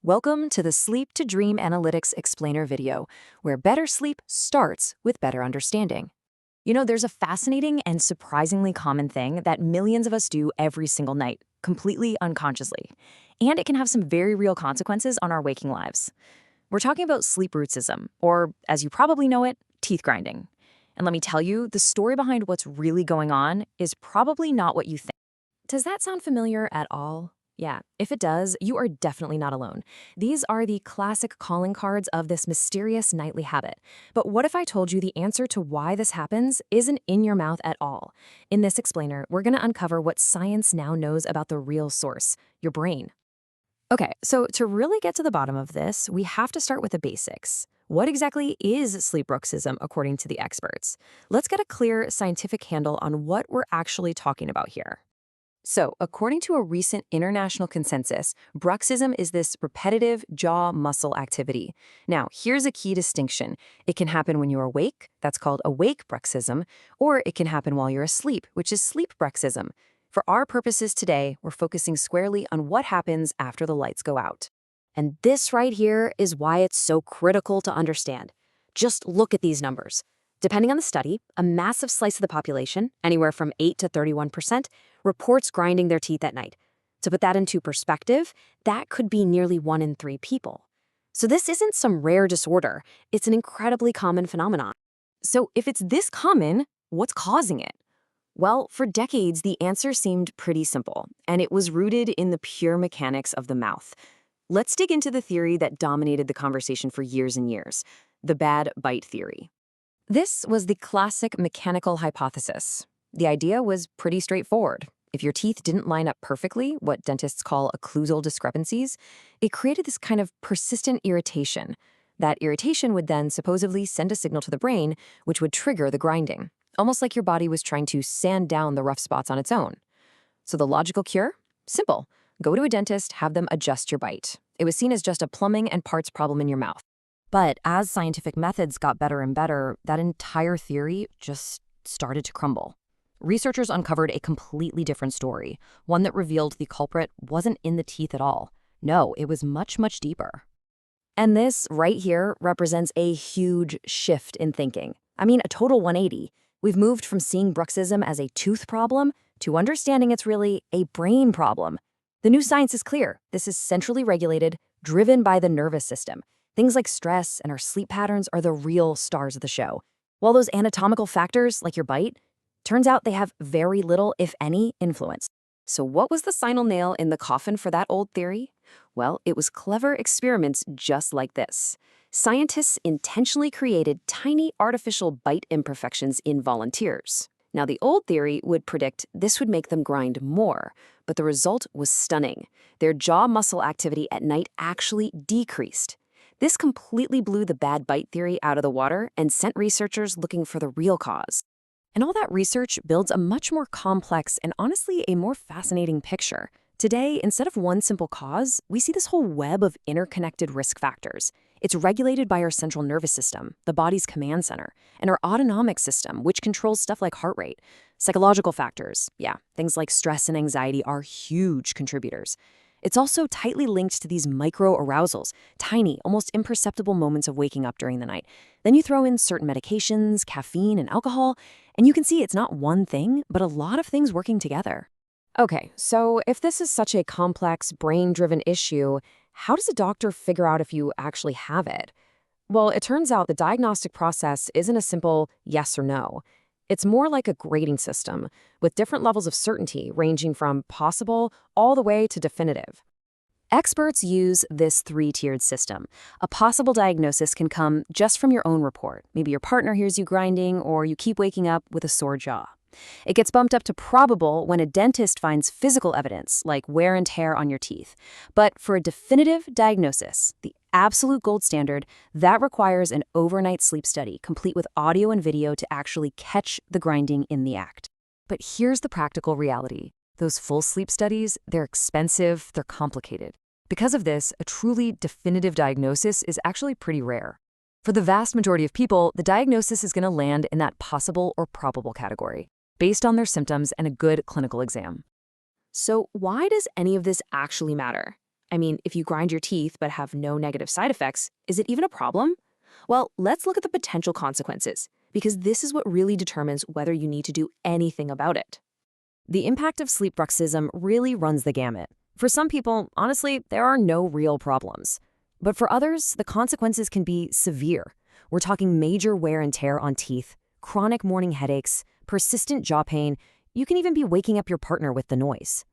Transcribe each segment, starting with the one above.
Welcome to the Sleep to Dream Analytics Explainer video, where better sleep starts with better understanding. There's a fascinating and surprisingly common thing that millions of us do every single night, completely unconsciously. And it can have some very real consequences on our waking lives. We're talking about sleep bruxism, or as you probably know it, teeth grinding. And let me tell you, the story behind what's really going on is probably not what you think. Does that sound familiar at all? Yeah, if it does, you are definitely not alone. These are the classic calling cards of this mysterious nightly habit. But what if I told you the answer to why this happens isn't in your mouth at all? In this explainer, we're going to uncover what science now knows about the real source, your brain. Okay, so to really get to the bottom of this, we have to start with the basics. What exactly is sleep bruxism according to the experts? Let's get a clear scientific handle on what we're actually talking about here. So, according to a recent international consensus, bruxism is this repetitive jaw muscle activity. Now, here's a key distinction. It can happen when you're awake, that's called awake bruxism, or it can happen while you're asleep, which is sleep bruxism. For our purposes today, we're focusing squarely on what happens after the lights go out. And this right here is why it's so critical to understand. Just look at these numbers. Depending on the study, a massive slice of the population, anywhere from 8 to 31%, reports grinding their teeth at night. To put that into perspective, that could be nearly 1 in 3 people. So this isn't some rare disorder, it's an incredibly common phenomenon. So if it's this common, what's causing it? Well, for decades, the answer seemed pretty simple, and it was rooted in the pure mechanics of the mouth. Let's dig into the theory that dominated the conversation for years and years, the bad bite theory. This was the classic mechanical hypothesis. The idea was pretty straightforward. If your teeth didn't line up perfectly, what dentists call occlusal discrepancies, it created this kind of persistent irritation. That irritation would then supposedly send a signal to the brain, which would trigger the grinding, almost like your body was trying to sand down the rough spots on its own. So the logical cure? Simple. Go to a dentist, have them adjust your bite. It was seen as just a plumbing and parts problem in your mouth. But as scientific methods got better and better, that entire theory just started to crumble. Researchers uncovered a completely different story, one that revealed the culprit wasn't in the teeth at all. No, it was much, much deeper. And this right here represents a huge shift in thinking. I mean, a total 180. We've moved from seeing bruxism as a tooth problem to understanding it's really a brain problem. The new science is clear. This is centrally regulated, driven by the nervous system. Things like stress and our sleep patterns are the real stars of the show. While those anatomical factors, like your bite, turns out they have very little, if any, influence. So what was the final nail in the coffin for that old theory? Well, it was clever experiments just like this. Scientists intentionally created tiny artificial bite imperfections in volunteers. Now, the old theory would predict this would make them grind more, but the result was stunning. Their jaw muscle activity at night actually decreased. This completely blew the bad bite theory out of the water and sent researchers looking for the real cause. And all that research builds a much more complex and honestly a more fascinating picture. Today, instead of one simple cause, we see this whole web of interconnected risk factors. It's regulated by our central nervous system, the body's command center, and our autonomic system, which controls stuff like heart rate. Psychological factors, things like stress and anxiety are huge contributors. It's also tightly linked to these micro-arousals, tiny, almost imperceptible moments of waking up during the night. Then you throw in certain medications, caffeine, and alcohol, and you can see it's not one thing, but a lot of things working together. Okay, so if this is such a complex, brain-driven issue, how does a doctor figure out if you actually have it? Well, it turns out the diagnostic process isn't a simple yes or no. It's more like a grading system, with different levels of certainty ranging from possible all the way to definitive. Experts use this 3-tiered system. A possible diagnosis can come just from your own report. Maybe your partner hears you grinding, or you keep waking up with a sore jaw. It gets bumped up to probable when a dentist finds physical evidence, like wear and tear on your teeth. But for a definitive diagnosis, the absolute gold standard, that requires an overnight sleep study, complete with audio and video to actually catch the grinding in the act. But here's the practical reality. Those full sleep studies, they're expensive, they're complicated. Because of this, a truly definitive diagnosis is actually pretty rare. For the vast majority of people, the diagnosis is going to land in that possible or probable category, based on their symptoms and a good clinical exam. So why does any of this actually matter? I mean, if you grind your teeth but have no negative side effects, is it even a problem? Well, let's look at the potential consequences, because this is what really determines whether you need to do anything about it. The impact of sleep bruxism really runs the gamut. For some people, honestly, there are no real problems. But for others, the consequences can be severe. We're talking major wear and tear on teeth, chronic morning headaches, persistent jaw pain. You can even be waking up your partner with the noise.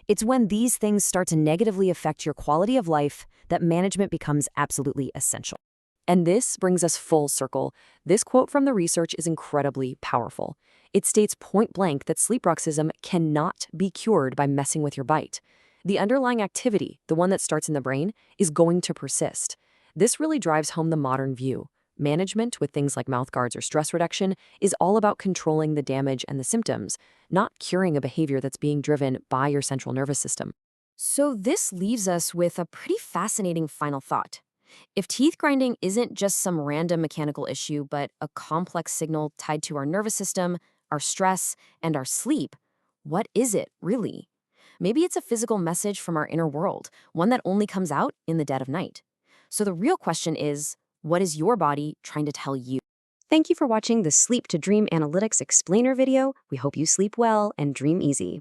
It's when these things start to negatively affect your quality of life that management becomes absolutely essential. And this brings us full circle. This quote from the research is incredibly powerful. It states point blank that sleep bruxism cannot be cured by messing with your bite. The underlying activity, the one that starts in the brain, is going to persist. This really drives home the modern view. Management, with things like mouth guards or stress reduction, is all about controlling the damage and the symptoms, not curing a behavior that's being driven by your central nervous system. So this leaves us with a pretty fascinating final thought. If teeth grinding isn't just some random mechanical issue, but a complex signal tied to our nervous system, our stress, and our sleep, what is it really? Maybe it's a physical message from our inner world, one that only comes out in the dead of night. So the real question is, what is your body trying to tell you? Thank you for watching the Sleep to Dream Analytics Explainer video. We hope you sleep well and dream easy.